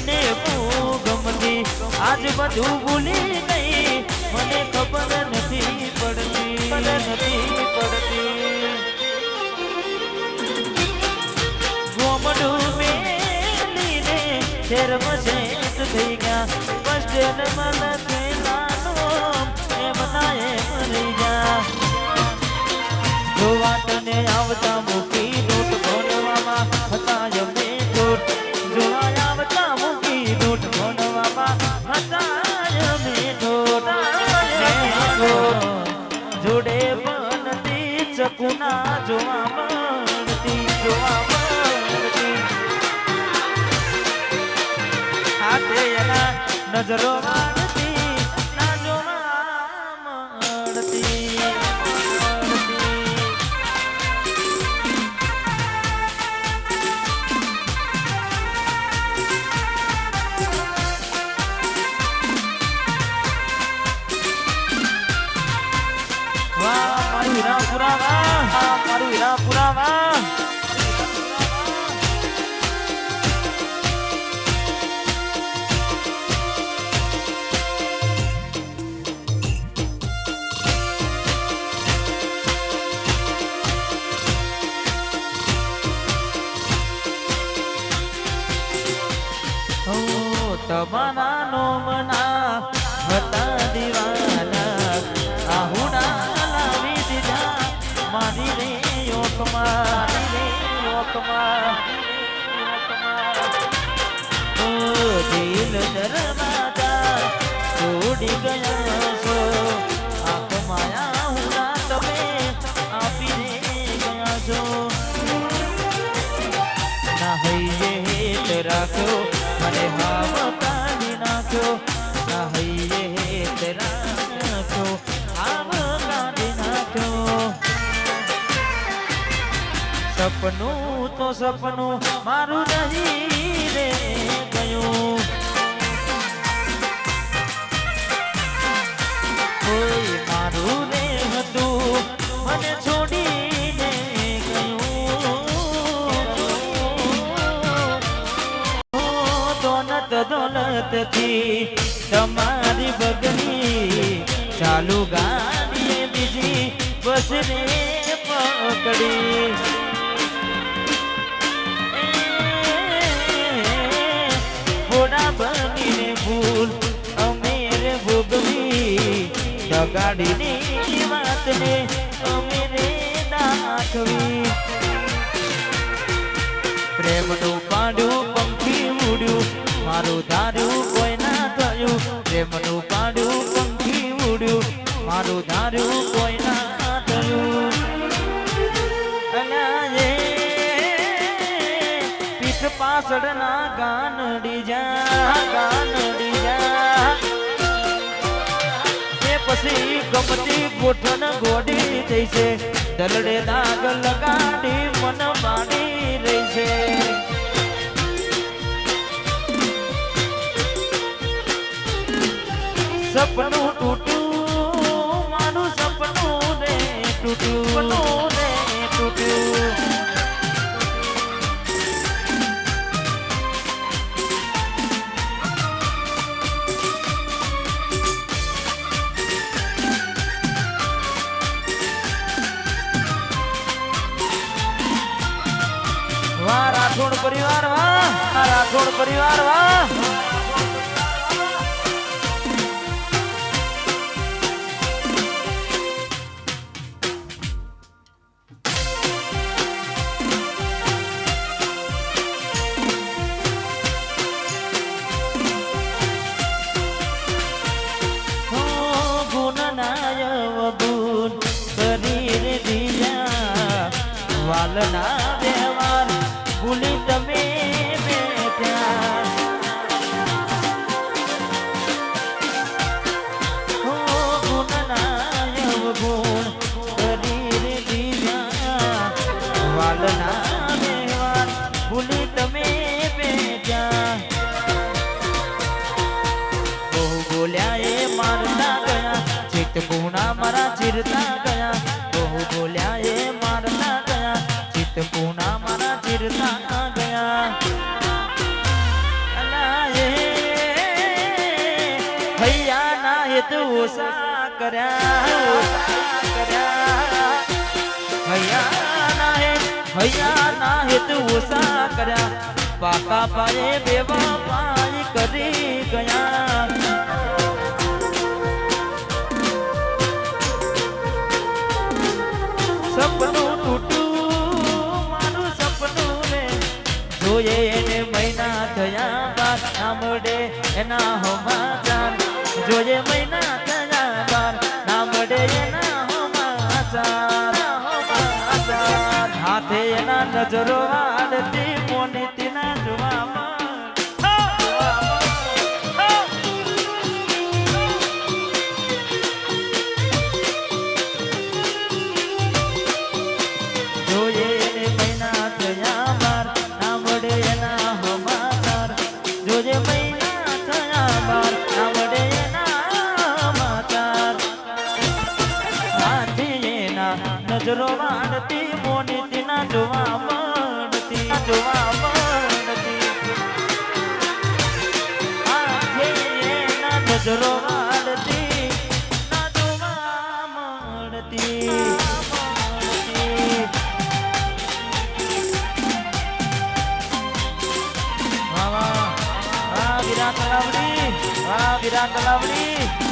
મને બહુ ગમતી આજ બધું ભૂલી ગઈ મને ખબર નથી પડતી ગોમડું મેલીને શેરમાં સેટ થઈ ગયા બસ સ્ટેન્ડમાં લખેલાનો એમ ના એમ રહી ગયા જો વાટને આવતા મૂકી નોટ ભણવામાં હતા અમે નોટ જોવા આવતા મૂકી નોટ ભણવામાં હતા અમે નોટ જોડે બનતી ચકુના જોવા મળતી હાથે એના નજરો વાળતી ના જોવા મળતી મારું હીરાપુરા વાહ તમારા નો મના હતા દીવાના આહુડા લાવી દીધા મારી રે યોકમાં દિલ દરવાજા છોડી ગયા છો આંખ માયા હુડા તમે આપીને ગયા છો ના હૈયે હેત રાખ્યો મને હાવ કાઢી નાખ્યો ના હૈયે હેત રાખ્યો હાવ કાઢી નાખ્યો સપનું તો સપનું મારું નહીં રે ગયું કોઈ મારું રે હતું મને છોડીને દોલતથી તમારી બગની ચાલુ ગાડીએ બીજી બસને પકડી ઘોડા બનીને ભૂલ અમે રે ભોગવી દગાડીની વાતને અમે રે દાખવી પ્રેમનું પાડ્યું પંખી ઉડ્યું મારું ધાર્યું કોઈ ના થયું પ્રેમનું પાડ્યું પંખી ઉડ્યું મારું ધાર્યું કોઈ ના થયું અલાએ પીઠ પાછળના ગાનડી જા એ પછી ગમતી ગોઠણ ગોડી થઈ છે દલડે દાગ લગાડી મન માડી રહી છે સપનું તૂટ્યું મારું સપનું રે તૂટ્યું વાહ રાઠોડ પરિવાર વાહ વાલના વ્યવહાર ભૂલી તમે બેઠા ગુણ કરી રે દીધા વાલના વ્યવહાર ભૂલી તમે બેઠા બહુ બોલ્યા એ મારતા ગયા ચિત્ત ગુણા મારા ચીરતા ગયા બહુ બોલ્યા એ મારતા ગયા ચિત્ત ગુણા મારા ચીરતા ગયા અલા એ ઓછા કર્યા હૈયા ના હેત ઓછા કર્યા પાકા પાયે બેવા પાય કરી ગયા સપનું તૂટ્યું મારું સપનું ને જોઈએ એને મહિના થયા બાર નામડે એના હોમાચાર જોઈએ મહિના થયા બાર નામડે એના હોમાચાર હાથે એના નજરો આડતી મોનીતીના જોવામાં જોઈએ એને મહિના થયા બાર નામડે એના હોમાચાર જોઈએ મહિના થયા બાર નામડે એના હોમાચાર હાથે એના નજરો આડતી મોનીતીના જોવા મળતી આંખે એના નજરો વાળતી ના જોવા મળતી વાહ વાહ વાહ વિરાટ તલાવડી